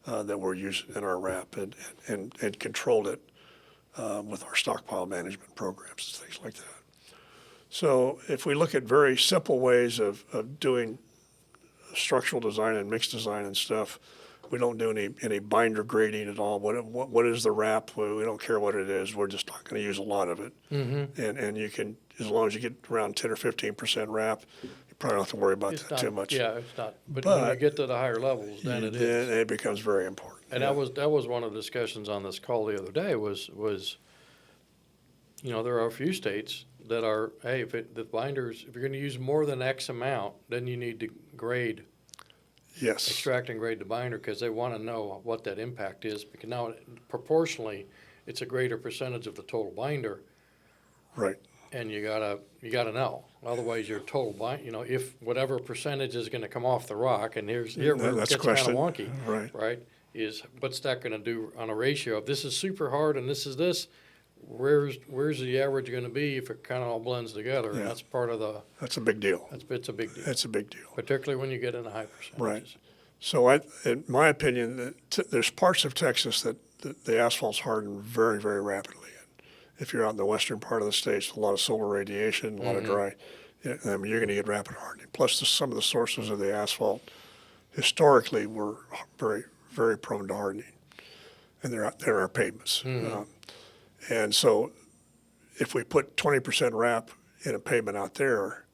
that we're using in our wrap and control it with our stockpile management programs and things like that. So if we look at very simple ways of doing structural design and mix design and stuff, we don't do any binder grading at all. What is the wrap? We don't care what it is. We're just not going to use a lot of it. And you can, as long as you get around 10 or 15% wrap, you probably don't have to worry about that too much. Yeah, it's not. But when you get to the higher levels, then it is. Then it becomes very important. And that was one of the discussions on this call the other day was there are a few states that are, hey, the binders, if you're going to use more than X amount, then you need to grade. Yes. Extract and grade the binder because they want to know what that impact is. Because now, proportionally, it's a greater percentage of the total binder. Right. And you gotta know. Otherwise, your total binder, if whatever percentage is going to come off the rock, and here where it gets kind of wonky, right? Is what's that going to do on a ratio of this is super hard and this is this? Where's the average going to be if it kind of all blends together? Yeah. And that's part of the. That's a big deal. It's a big deal. That's a big deal. Particularly when you get into high percentages. Right. So in my opinion, there's parts of Texas that the asphalt's hardened very, very rapidly. And if you're out in the western part of the states, a lot of solar radiation, a lot of dry, you're going to get rapid hardening. Plus, some of the sources of the asphalt historically were very, very prone to hardening. and they're our pavements. And so if we put 20% wrap in a pavement out there,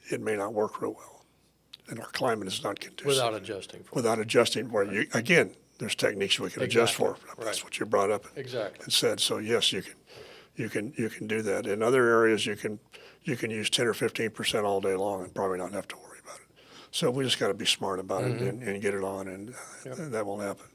it may not work real well. And our climate is not conducive. Without adjusting for it. Without adjusting where again, there's techniques we can adjust for. Exactly. That's Right. what you brought up Exactly. and said. So yes, you can do that. In other areas, you can use 10 or 15% all day long and probably not have to worry about it. So we just got to be smart about it and get it on, and that won't happen.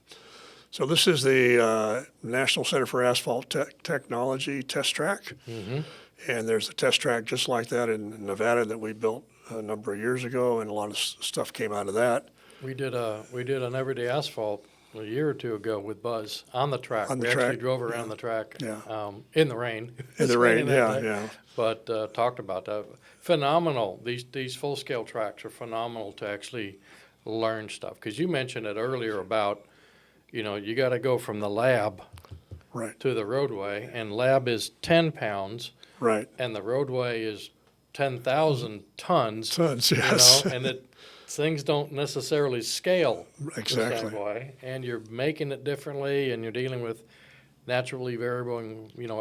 So this is the National Center for Asphalt Technology test track, and there's a test track just like that in Nevada that we built a number of years ago, and a lot of stuff came out of that. We did an everyday asphalt a year or two ago with Buzz on the track. On the we track, actually drove around the track Yeah. in the rain. In It's the rain, raining that yeah, day. yeah. But talked about that. Phenomenal. These full scale tracks are phenomenal to actually learn stuff. Because you mentioned it earlier about, you got to go from the lab Right, to the roadway, and lab is 10 pounds, right. and the roadway is 10,000 tons. Tons, yes. And things don't necessarily scale the Exactly. same way, and you're making it differently, and you're dealing with naturally variable,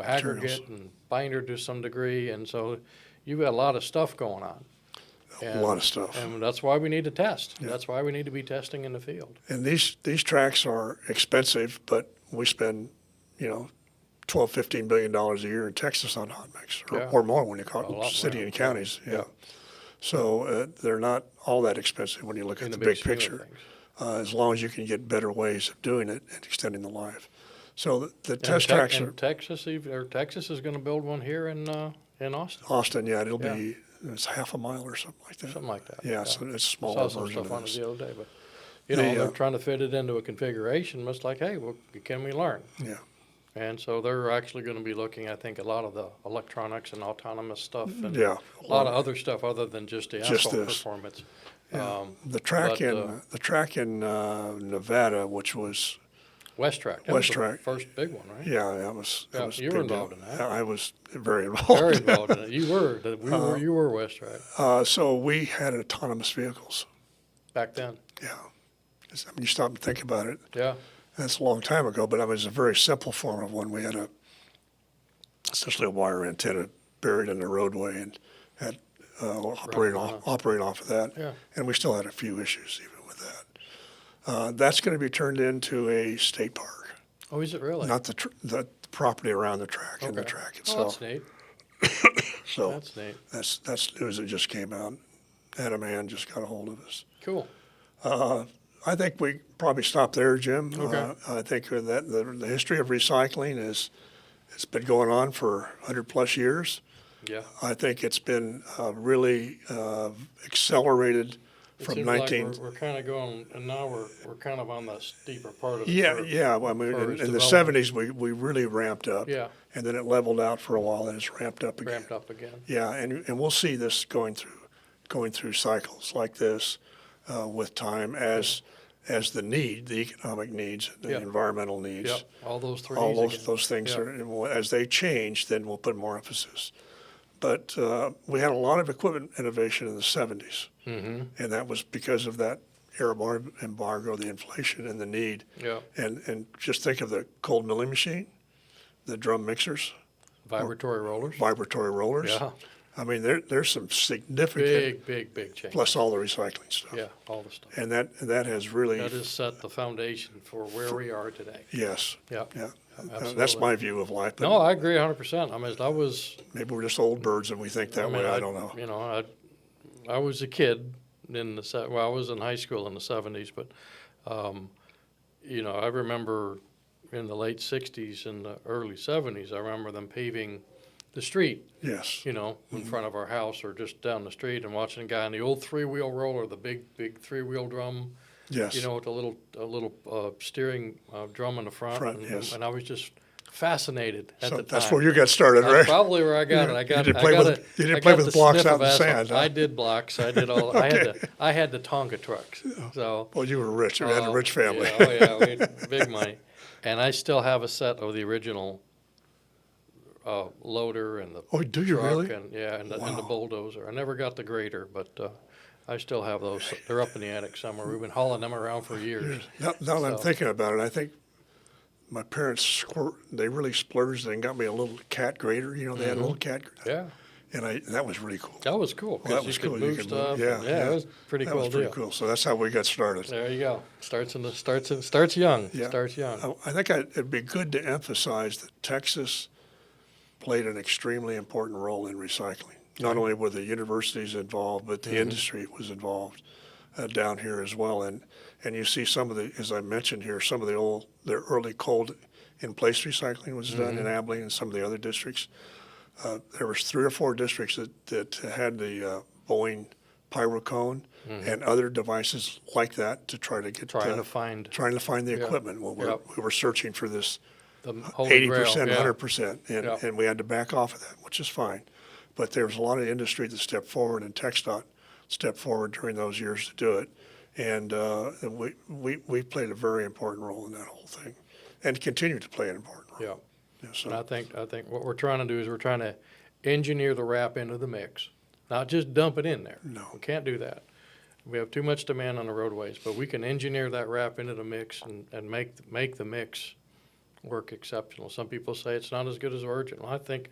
aggregate and binder to some degree, and so you've got a lot of stuff going on. A lot of stuff. And that's why we need to test. Yeah. That's why we need to be testing in the field. And these tracks are expensive, but we spend, $12, $15 billion a year in Texas on hot mix, Yeah. or more when you A call lot it city more. and counties. Yeah. Yeah. So they're not all that expensive when you look In at the the big scheme of picture, things. as long as you can get better ways of doing it and extending the life. So the And test tracks are Texas is going to build one here in Austin, Austin. Yeah, it'll Yeah. be it's half a mile or something like that. something like that. Yeah, so it's a Saw smaller some version stuff of on it this. the other day, but The, they're trying to fit it into a configuration. Much like, hey, well, can we learn? Yeah. And so they're actually going to be looking, I think, a lot of the electronics and autonomous stuff, and Yeah. a lot of other stuff other than just the Just asphalt this. performance. Yeah. The track but, in Nevada, which was West Track. That West was Track. the first big one, right? yeah, that was Yeah, was a you were big deal. involved in that. Yeah, I was very involved. Very involved in it. You were. You were West Track So we had autonomous vehicles. back then. Yeah, you stop and think about it. Yeah. That's a long time ago, but it was a very simple form of one. We had essentially a wire antenna buried in the roadway and had operate off of that. Yeah. And we still had a few issues even with that. That's going to be turned into a state park, Oh, is it really? not the property around the track and the Okay. track Oh, itself. that's neat. So That's neat. that's news that just came out. Adam Hand just got a hold of us. Cool. I think we probably stop there, Jim. Okay. I think that the history of recycling it's been going on for 100 plus years. Yeah. I think it's been really accelerated It from seems 19. like we're kind of going, and now we're kind of on the steeper part of the Yeah, curve. yeah. Well, I mean, for its in the development. 70s, we really ramped up. Yeah. And then it leveled out for a while, and it's ramped up again. Ramped up again. Yeah, and we'll see this going through cycles like this with time as the economic needs, the Yeah. environmental needs. Yep. All those three. All again. those things Yep. are, as they change, then we'll put more emphasis. But we had a lot of equipment innovation in the 70s, and that was because of that Arab embargo, the inflation, and the need. Yeah. And just think of the cold milling machine, the drum mixers, Vibratory rollers. vibratory rollers. Yeah. I mean, there's some significant, Big change. plus all the recycling stuff. Yeah, all the stuff. And that has really, That has set the foundation for where we are today. yes, Yeah. yeah. Absolutely. That's my view of life. But No, I agree 100%. I mean, I was, maybe we're just old birds and we think that way. I don't know. You know, I was a kid I was in high school in the 70s, but, I remember in the late 60s and the early 70s, I remember them paving the street, Yes. in front of our house or just down the street, and watching a guy in the old three-wheel roller, the big three-wheel drum, Yes. with a little steering drum in the front. Front, yes. And I was just fascinated at So the time. that's where you got started, That's right? probably where I got it. I got. didn't I play got with- it- you didn't I play got with the blocks sniff out of in the asphalt. sand, huh? I did blocks. I did all. I had the Tonka trucks. So. Well, you were rich. You had a rich family. Yeah, we had big money, and I still have a set of the original loader and the Oh, do you truck really? and and the Wow. bulldozer. I never got the grader, but I still have those. They're up in the attic somewhere. We've been hauling them around for years. Now that I'm So- thinking about it, I think my parents they really splurged and got me a little cat grader. You know, they had a little cat grader. Yeah, And that was really cool. that was cool. 'Cause That you was could cool. move stuff. And it was a pretty That cool was pretty deal. cool. So that's how we got started. There you go. Starts young. Yeah. Starts young. I think it'd be good to emphasize that Texas played an extremely important role in recycling. Not only were the universities involved, but the industry was involved down here as well. And you see some of the, as I mentioned here, some of the early cold in place recycling was done in Abilene and some of the other districts. There was 3 or 4 districts that had the Boeing pyrocone and other devices like that to try to get Trying to find the equipment when we were searching for this the holy grail. 80%, Yeah. 100%, and we had to back off of that, which is fine. But there was a lot of industry that stepped forward, and TxDOT stepped forward during those years to do it, and we played a very important role in that whole thing, and continue to play an important role. Yeah. Yeah, And I think what we're trying to do is we're trying to engineer the wrap into the mix, not just dump it in there. No. We can't do that. We have too much demand on the roadways, but we can engineer that wrap into the mix and make the mix work exceptional. Some people say it's not as good as virgin. Well, I think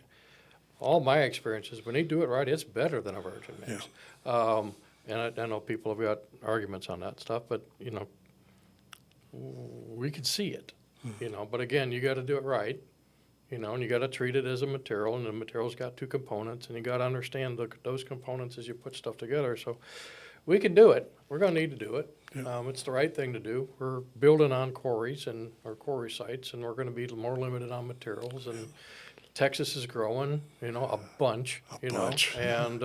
all my experiences, when they do it right, it's better than a virgin mix. And I know people have got arguments on that stuff, but we can see it. But again, you got to do it right. And you got to treat it as a material, and the material's got 2 components, and you got to understand those components as you put stuff together. So we can do it. We're going to need to do it. Yeah. It's the right thing to do. We're building on quarries and our quarry sites, and we're going to be more limited on materials. And Texas is growing, a bunch, and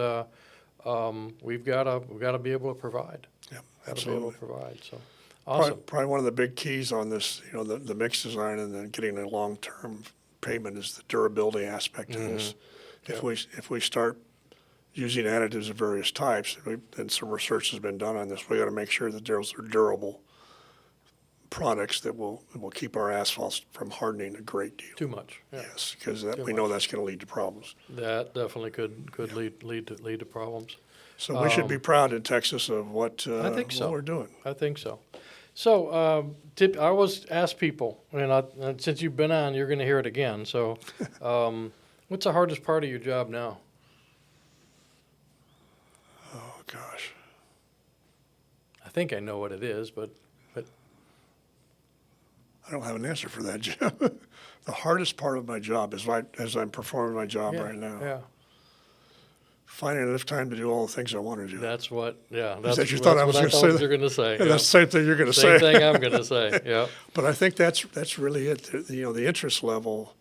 we've got to be able to provide. Yeah, Got to be able absolutely. to provide. So awesome. Probably one of the big keys on this, the mix design and then getting a long-term payment is the durability aspect of this. If we start using additives of various types, and some research has been done on this, we got to make sure that those are durable products that will keep our asphalts from hardening a great deal. Too much. Yeah. Yes, because we know that's going to lead to problems. That definitely could lead to problems. So we should be proud in Texas of what I think so. what we're doing. I think so. So, I always ask people, and since you've been on, you're going to hear it again. So, what's the hardest part of your job now? Oh gosh, I think I know what it is, but I don't have an answer for that, Jim. The hardest part of my job is as I'm performing my job right now. Yeah, Finding enough time to do all the things I want to do. that's what. Yeah, Is that's that you that's thought I what was I gonna thought say you're that? going to say. Yeah, Yeah. that's the same thing you're going to Same say. thing I'm going to say. Yeah. But I think that's really it. The interest level,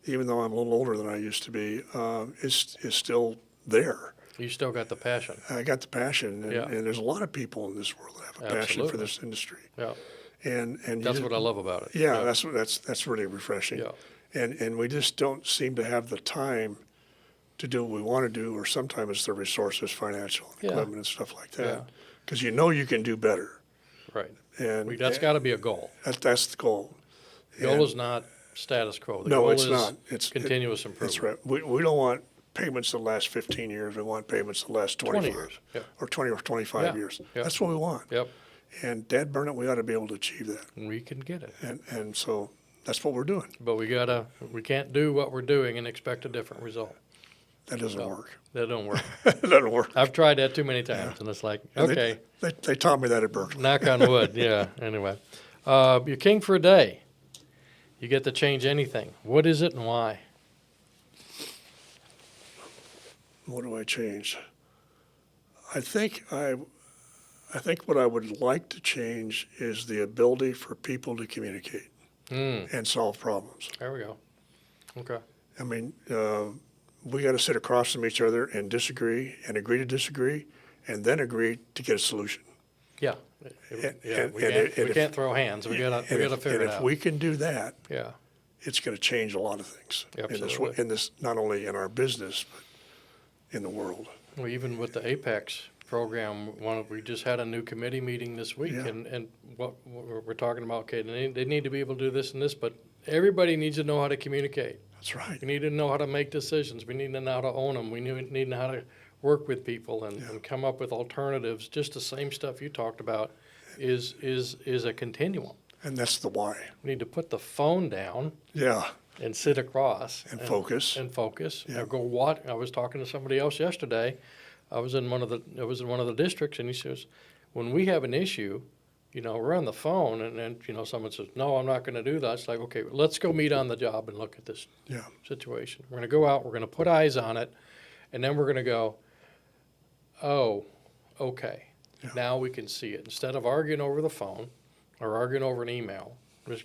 even though I'm a little older than I used to be, is still there. You still got the passion. I got the passion, and, Yeah. and there's a lot of people in this world that have a passion Absolutely. for this industry. Yeah. And That's what I love about it. Yeah, that's really refreshing. Yeah. And we just don't seem to have the time to do what we want to do, or sometimes it's the resources, financial, Yeah. equipment, and stuff like Yeah. that. Because you can do better, Right. and That's got to be a goal. that's the goal. The goal And- is not status quo. The No, goal it's is not. It's continuous improvement. That's right. We don't want payments that last 15 years. We want payments that last 20 25 years. Yeah. or 20 or 25 Yeah. years. Yeah. That's what we want. Yep. And dad burn it, we ought to be able to achieve that. We can get it. And so that's what we're doing. But we can't do what we're doing and expect a different result. That doesn't No. work. That don't work. That doesn't work. I've tried that too many times, and it's like, And okay, They taught me that at Berkeley. knock on wood. Yeah. Anyway, you're king for a day. You get to change anything. What is it and why? What do I change? I think what I would like to change is the ability for people to communicate and solve problems. There we go. Okay. I mean, we got to sit across from each other and disagree and agree to disagree, and then agree to get a solution. Yeah. And We if- can't throw hands. We gotta figure and it if out. we can do that, Yeah. it's going to change a lot of things Absolutely. in this not only in our business but in the world. Well, even with the Apex program, we just had a new committee meeting this week, Yeah. and what we're talking about, okay, they need to be able to do this and this, but everybody needs to know how to communicate. That's right. We need to know how to make decisions. We need to know how to own them. We need to know how to work with people and come up with alternatives. Just the same stuff you talked about is a continuum. And that's the why. We need to put the phone down Yeah. and sit across. And focus. And focus. Yeah. And go what? I was talking to somebody else yesterday. I was in one of the districts, and he says, when we have an issue, we're on the phone, and then, someone says, no, I'm not going to do that. It's like, okay, let's go meet on the job and look at this Yeah. situation. We're going to go out, we're going to put eyes on it, and then we're going to go, oh, okay. Yeah. Now we can see it. Instead of arguing over the phone or arguing over an email,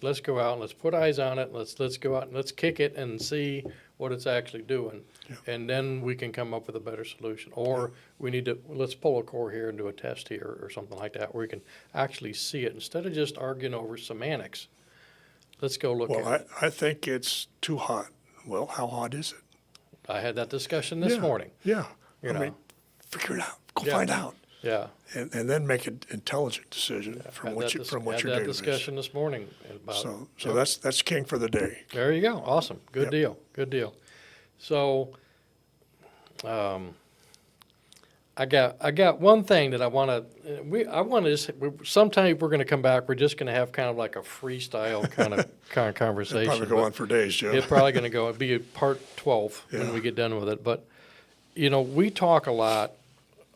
let's go out and let's put eyes on it. Let's go out and let's kick it and see what it's actually doing. Yeah. And then we can come up with a better solution. Or let's pull a core here and do a test here or something like that where we can actually see it. Instead of just arguing over semantics, let's go look at it. Well, I think it's too hot. Well, how hot is it? I had that discussion this morning. Yeah. You know. Figure it out. Go Yeah. find out. Yeah. And then make an intelligent decision from what your Had that database. discussion this morning about So that's king for the day. There you go. Awesome. Good Yep. deal. Good deal. So, I got one thing that I want to. Sometime we're going to come back. We're just going to have kind of like a freestyle kind of conversation. Probably go on for days, Joe. It's probably going to go. It'll be a part 12 when Yeah. we get done with it. But we talk a lot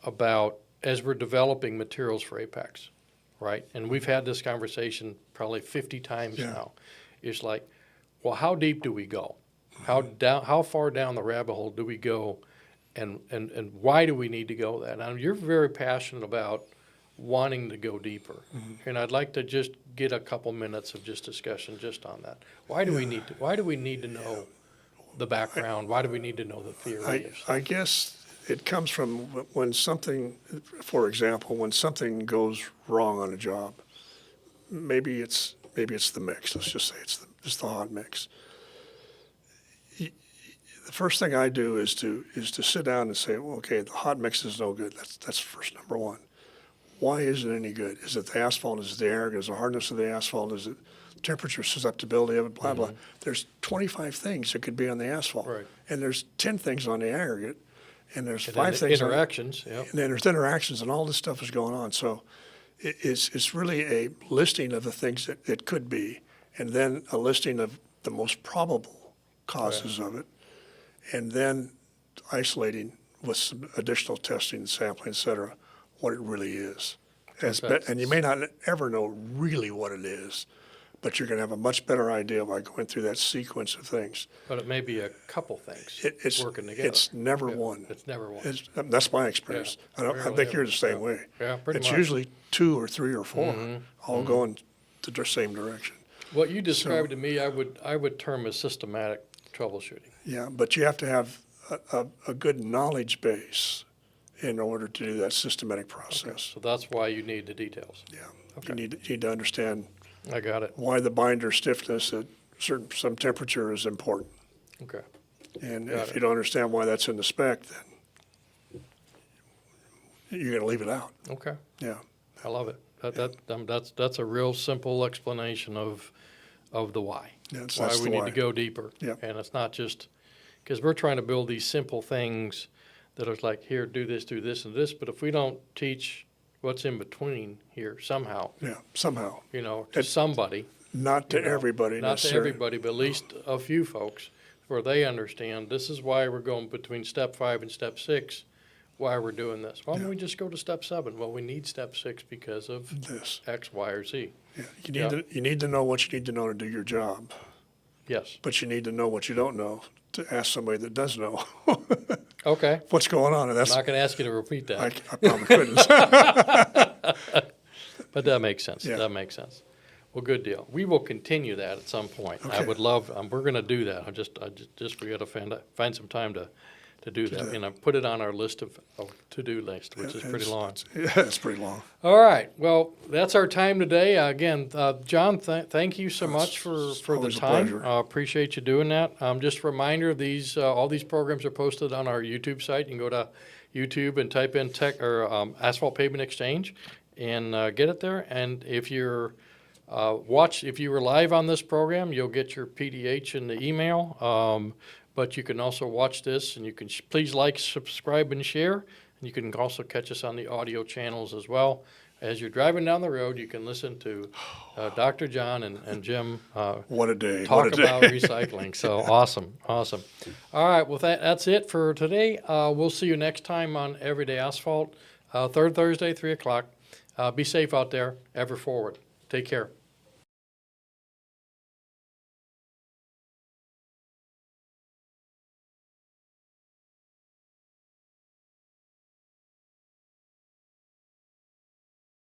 about as we're developing materials for Apex, right? And we've had this conversation probably 50 times Yeah. now. It's like, well, how deep do we go? How far down the rabbit hole do we go? And why do we need to go that? Now, you're very passionate about wanting to go deeper. Mm-hmm. And I'd like to just get a couple minutes of just discussion just on that. Why do we need to know the background? Why do we need to know the theory? I guess it comes from when something, for example, when something goes wrong on a job. Maybe it's the mix. Let's just say it's the hot mix. The first thing I do is to sit down and say, well, okay, the hot mix is no good. That's first number one. Why isn't it any good? Is it the asphalt? Is it the air? Is it the hardness of the asphalt? Is it temperature susceptibility of it? Blah blah. There's 25 things that could be on the asphalt, Right. and there's 10 things on the aggregate, and there's And 5 then things interactions. and then there's interactions, and all this stuff is going on. So it's really a listing of the things that it could be, and then a listing of the most probable causes of it, and then isolating with some additional testing and sampling, et cetera, what it really is. And you may not ever know really what it is, but you're going to have a much better idea by going through that sequence of things. But it may be a couple things It's working together. It's never one. It's never one. That's my experience. Yeah. I think you're the same way. Yeah, pretty It's much. usually 2 or 3 or 4 all going the same direction. What you described to me, I would term as systematic troubleshooting. Yeah, but you have to have a good knowledge base in order to do that systematic process. So that's why you need the details. Yeah, Okay. you need to understand I got it. why the binder stiffness at some temperature is important. Okay. And Got if it. you don't understand why that's in the spec, then you're going to leave it out. Okay. Yeah. I love it. That's a real simple explanation of the why. That's Why the we need why. to go deeper. Yep. And it's not just because we're trying to build these simple things that are like, here, do this, and this. But if we don't teach what's in between here somehow, Yeah, somehow. to It's- somebody, Not to you know, everybody not to necessarily. everybody, but at least a few folks, where they understand this is why we're going between step 5 and step 6, why we're doing this. Why don't we just go to step 7? Well, we need step 6 because of This. X, Y, or Z. Yeah. Yeah. You need to know what you need to know to do your job, Yes. but you need to know what you don't know to ask somebody that does know Okay. what's going on. And I'm that's not going to ask you to repeat that, I probably couldn't. but that makes sense. Yeah. That makes sense. Well, good deal. We will continue that at some point. I Okay. would love. We're going to do that. We got to find some time to do that. that. And I put it on our list of to-do list, which is pretty long. It's pretty long. All right. Well, that's our time today. Again, John, thank you so much for the always a time. pleasure. Appreciate you doing that. Just a reminder, these all these programs are posted on our YouTube site. You can go to YouTube and type in Asphalt Pavement Exchange and get it there. And if you're if you were live on this program, you'll get your PDH in the email. But you can also watch this, and you can please like, subscribe, and share. And you can also catch us on the audio channels as well. as you're driving down the road, you can listen to Dr. John and Jim What a day. talk What a day. about recycling. So awesome. All right, well, that's it for today. We'll see you next time on Everyday Asphalt, third Thursday, 3 o'clock. Be safe out there, ever forward. Take care.